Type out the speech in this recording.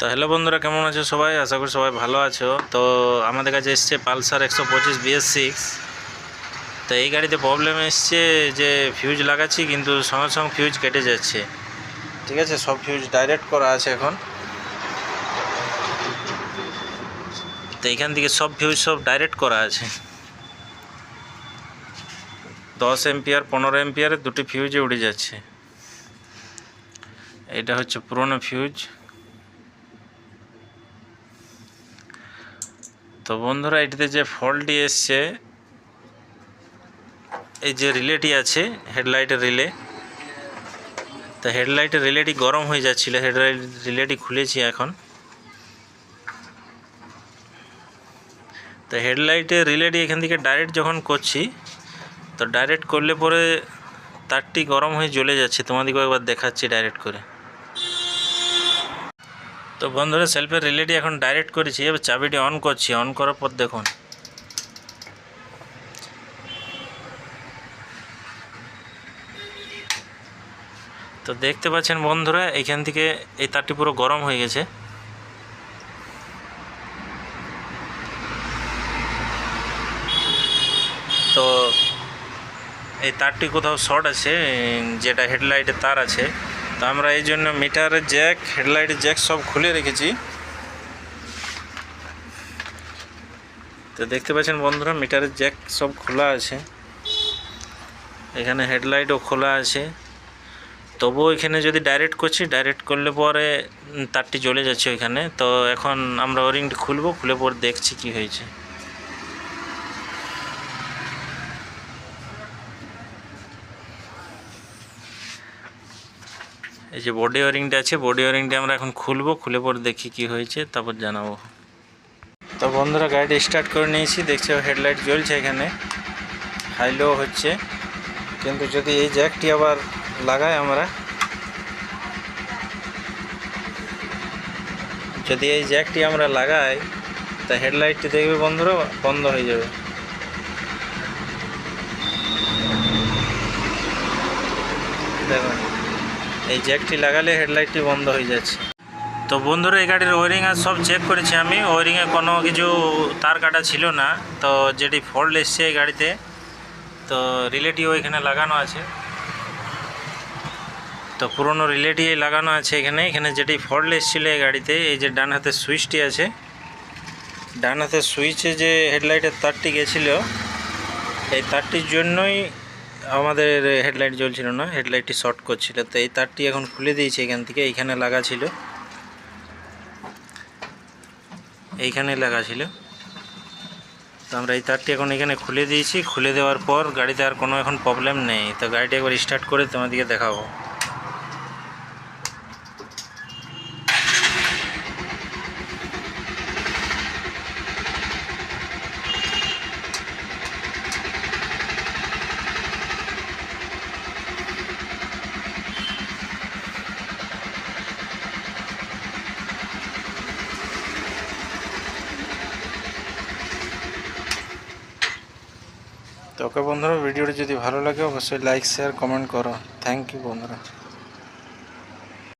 তো হ্যালো বন্ধুরা, কেমন আছো সবাই? আশা করি সবাই ভালো আছো। তো আমাদের কাছে এসছে পালসার 125 BS6। তো এই গাড়িতে প্রবলেম এসছে যে ফিউজ লাগাচ্ছি কিন্তু সঙ্গে সঙ্গে ফিউজ কেটে যাচ্ছে। ঠিক আছে, সব ফিউজ ডাইরেক্ট করা আছে এখন। তো এইখান থেকে সব ফিউজ সব ডাইরেক্ট করা আছে। 10 এম্পিয়ার 15 এম্পিয়ারের দুটি ফিউজে উড়ে যাচ্ছে। এটা হচ্ছে পুরনো ফিউজ। তো বন্ধুরা, এটিতে যে ফল্টটি এসছে, এই যে রিলেটি আছে হেডলাইটের রিলে, তো হেডলাইটের রিলেটি গরম হয়ে যাচ্ছিলো। হেডলাইট রিলেটি খুলেছি এখন। তো হেডলাইটের রিলেটি এখান থেকে ডাইরেক্ট যখন করছি, তো ডাইরেক্ট করলে পরে তারটি গরম হয়ে জ্বলে যাচ্ছে। তোমাদেরকে একবার দেখাচ্ছি ডাইরেক্ট করে। তো বন্ধুরা, সেলফের রিলেটি এখন ডাইরেক্ট করেছি। এবার চাবিটি অন করছি। অন করার পর দেখুন, তো দেখতে পাচ্ছেন বন্ধুরা, এইখান থেকে এই তারটি পুরো গরম হয়ে গেছে। তো এই তারটি কোথাও শর্ট আছে, যেটা হেডলাইটের তার আছে। তো আমরা এই জন্য মিটারের জ্যাক, হেডলাইটের জ্যাক সব খুলে রেখেছি। তো দেখতে পাচ্ছেন বন্ধুরা, মিটারের জ্যাক সব খোলা আছে। এখানে হেডলাইটও খোলা আছে। তবুও এখানে যদি ডাইরেক্ট করছি, ডাইরেক্ট করলে পরে তারটি জ্বলে যাচ্ছে ওইখানে। তো এখন আমরা ওয়ারিংটি খুলবো, খুলে পরে দেখছি কি হয়েছে। এই যে বডি ওয়ারিংটা আছে, বডি ওয়ারিংটা আমরা এখন খুলবো, খুলে পরে দেখি কি হয়েছে, তারপর জানাবো। তো বন্ধুরা, গাড়িটা স্টার্ট করে নিয়েছি। দেখছি হেডলাইট জ্বলছে, এখানে হাই লো হচ্ছে। কিন্তু যদি এই জ্যাকটি আবার লাগাই আমরা, যদি এই জ্যাকটি আমরা লাগাই, তা হেডলাইটটি দেখবে বন্ধুরা বন্ধ হয়ে যাবে। দেখুন, এই জ্যাকটি লাগালে হেডলাইটটি বন্ধ হয়ে যাচ্ছে। তো বন্ধুরা, এই গাড়ির ওয়ারিং আর সব চেক করেছি আমি। ওয়ারিংয়ে কোনো কিছু তার কাটা ছিল না। তো যেটি ফল্ট এসছে এই গাড়িতে, তো রিলেটিও এখানে লাগানো আছে। তো পুরনো রিলেটি লাগানো আছে এখানে যেটি ফল্ট এসেছিলো এই গাড়িতে, এই যে ডান হাতের সুইচটি আছে, ডান হাতের সুইচে যে হেডলাইটের তারটি গেছিলো, এই তারটির জন্যই আমাদের হেডলাইট জ্বলছিল না, হেডলাইটটি শর্ট করছিল। তো এই তারটি এখন খুলে দিয়েছি এখান থেকে। এইখানে লাগা ছিল, এইখানে লাগা ছিল। তো আমরা এই তারটি এখন এখানে খুলে দিয়েছি। খুলে দেওয়ার পর গাড়িতে আর কোনো এখন প্রবলেম নেই। তো গাড়িটা একবার স্টার্ট করে তোমাদেরকে দেখাবো। তো ওকে বন্ধুরা, ভিডিওটি যদি ভালো লাগে অবশ্যই লাইক শেয়ার কমেন্ট করো। থ্যাংক ইউ বন্ধুরা।